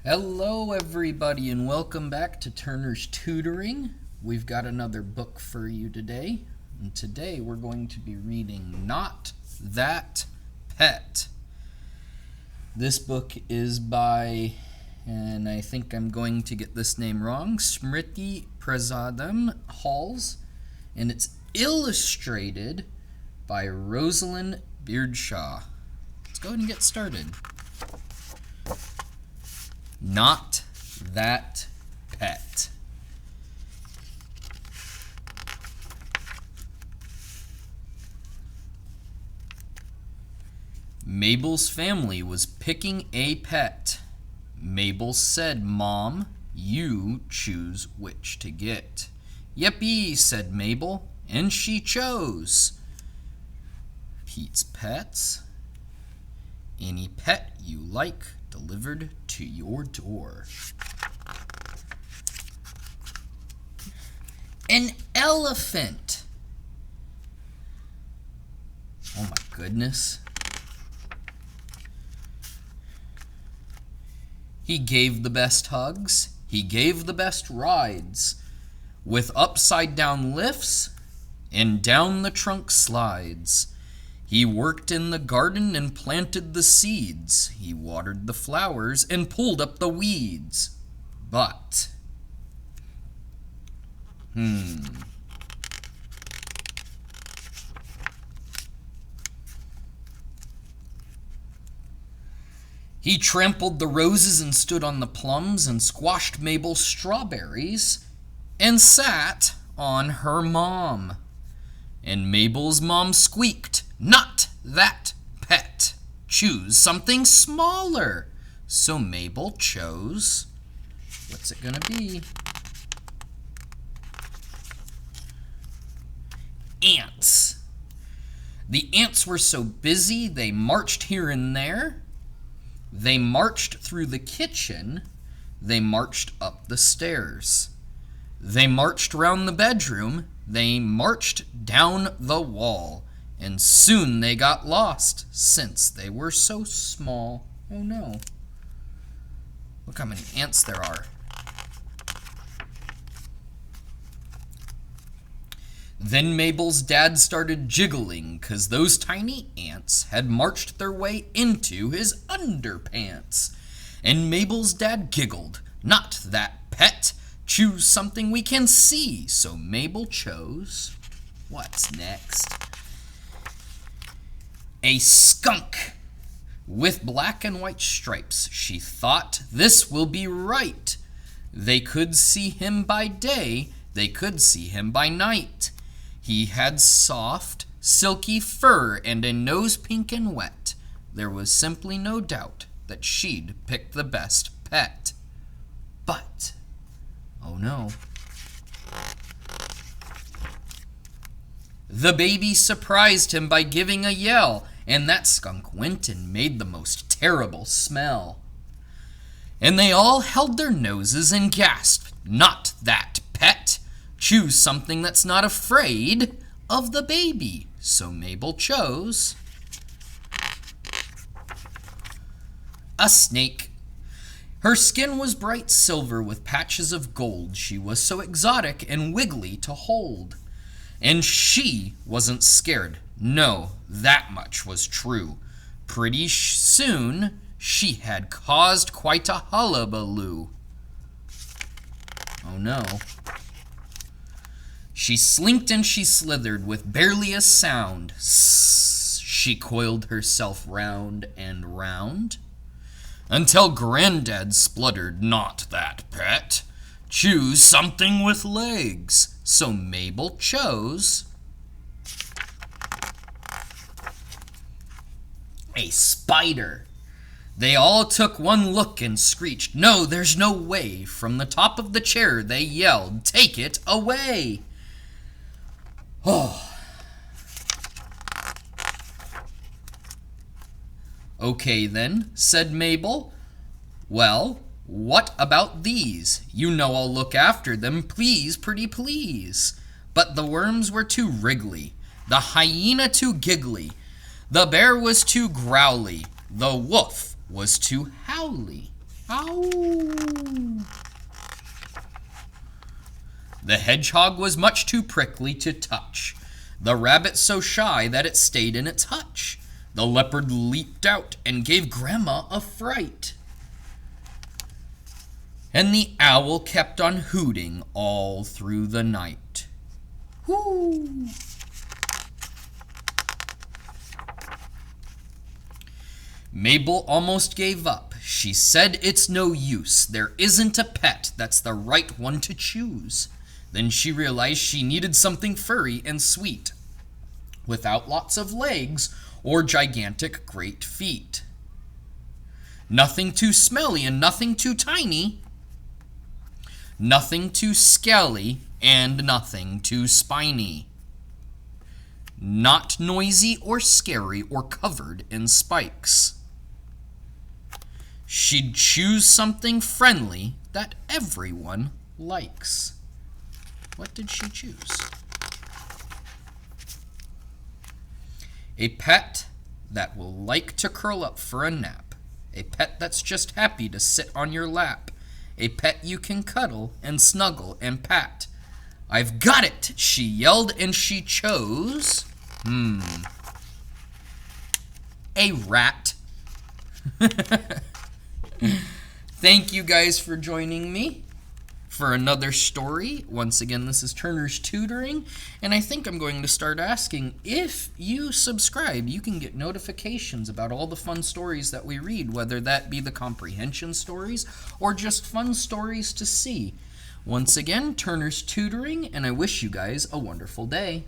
Hello everybody and welcome back to Turner's Tutoring. We've got another book for you today. And today we're going to be reading Not That Pet. This book is by, and I think I'm going to get this name wrong, Smriti Prasadam-Halls. And it's illustrated by Rosalind Beardshaw. Let's go ahead and get started. Not That Pet. Mabel's family was picking a pet. Mabel said, "Mom, you choose which to get." "Yippee," said Mabel, and she chose Pete's Pets. Any pet you like delivered to your door. An elephant. Oh my goodness. He gave the best hugs. He gave the best rides. With upside down lifts and down the trunk slides. He worked in the garden and planted the seeds. He watered the flowers and pulled up the weeds. But, he trampled the roses and stood on the plums and squashed Mabel's strawberries and sat on her mom. And Mabel's mom squeaked, "Not that pet. Choose something smaller." So Mabel chose, what's it gonna be? Ants. The ants were so busy they marched here and there. They marched through the kitchen. They marched up the stairs. They marched round the bedroom. They marched down the wall. And soon they got lost, since they were so small. Oh no. Look how many ants there are. Then Mabel's dad started jiggling, 'cause those tiny ants had marched their way into his underpants. And Mabel's dad giggled, "Not that pet. Choose something we can see." So Mabel chose, what's next? A skunk with black and white stripes. She thought, "This will be right." They could see him by day, they could see him by night. He had soft, silky fur and a nose pink and wet. There was simply no doubt that she'd pick the best pet. But, oh no. The baby surprised him by giving a yell, and that skunk went and made the most terrible smell. And they all held their noses and gasped, "Not that pet. Choose something that's not afraid of the baby." So Mabel chose a snake. Her skin was bright silver with patches of gold. She was so exotic and wiggly to hold. And she wasn't scared. No, that much was true. Pretty soon, she had caused quite a hullabaloo. Oh no. She slinked and she slithered with barely a sound. She coiled herself round and round until Granddad spluttered, "Not that pet. Choose something with legs." So Mabel chose a spider. They all took one look and screeched, "No, there's no way." From the top of the chair they yelled, "Take it away." Oh. "Okay then," said Mabel. "Well, what about these? You know I'll look after them, please, pretty please." But the worms were too wriggly, the hyena too giggly, the bear was too growly, the wolf was too howly. Ow! The hedgehog was much too prickly to touch. The rabbit so shy that it stayed in its hutch. The leopard leaped out and gave Grandma a fright. And the owl kept on hooting all through the night. Whoo! Mabel almost gave up. She said it's no use. There isn't a pet that's the right one to choose. Then she realized she needed something furry and sweet, without lots of legs or gigantic great feet. Nothing too smelly and nothing too tiny. Nothing too scaly and nothing too spiny. Not noisy or scary or covered in spikes. She'd choose something friendly that everyone likes. What did she choose? A pet that will like to curl up for a nap. A pet that's just happy to sit on your lap. A pet you can cuddle and snuggle and pat. I've got it, she yelled, and she chose, a rat. Thank you guys for joining me for another story. Once again, this is Turner's Tutoring, and I think I'm going to start asking, if you subscribe, you can get notifications about all the fun stories that we read, whether that be the comprehension stories or just fun stories to see. Once again, Turner's Tutoring, and I wish you guys a wonderful day.